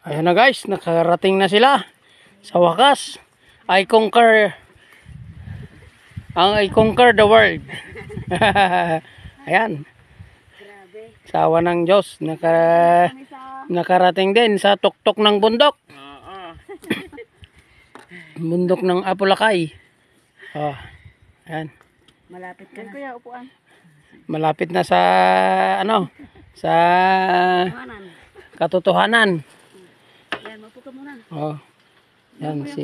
Ayun na guys, nakarating na sila. Sa wakas, I conquer the world. Ayan. Sawa ng Diyos, nakarating din sa tuktok ng bundok. Bundok ng Apulakay. Oh, ayan. Malapit ka na. Kuya, upuan. Malapit na sa sa katotohanan. Yan, mapo ka muna. Oh. Yan si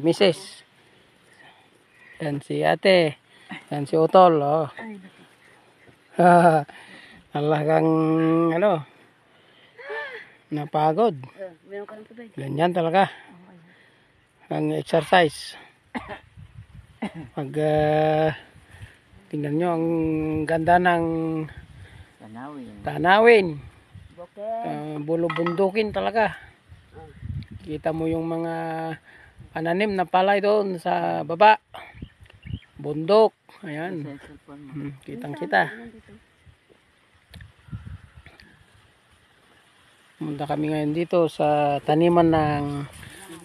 Mrs. Yan si Ate. Yan si Utol. Oh. Talagang napagod. Meron ka ng tubig. Ganyan talaga. Ang exercise. Pag tingnan nyo ang ganda ng tanawin. Bulubundukin talaga. Kita mo yung mga pananim na palay doon sa baba. Bundok. Ayan. Kitang kita. Punta kami ngayon dito sa taniman ng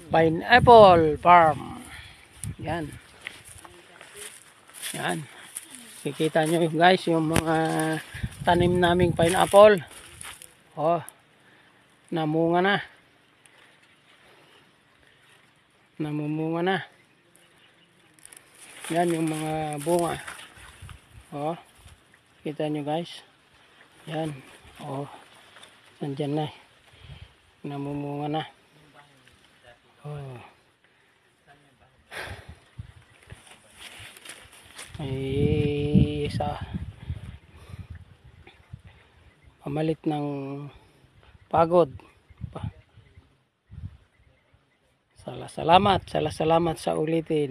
pineapple farm. Yan. Yan. Kikita nyo guys yung mga tanim naming pineapple. Oh. Namunga na. Namumunga na. Yan yung mga bunga. Oh. Kita nyo guys. Yan. Oh. Nandyan na. Namumunga na. Oh. May isa pamalit ng pagod. Salamat sa ulitin.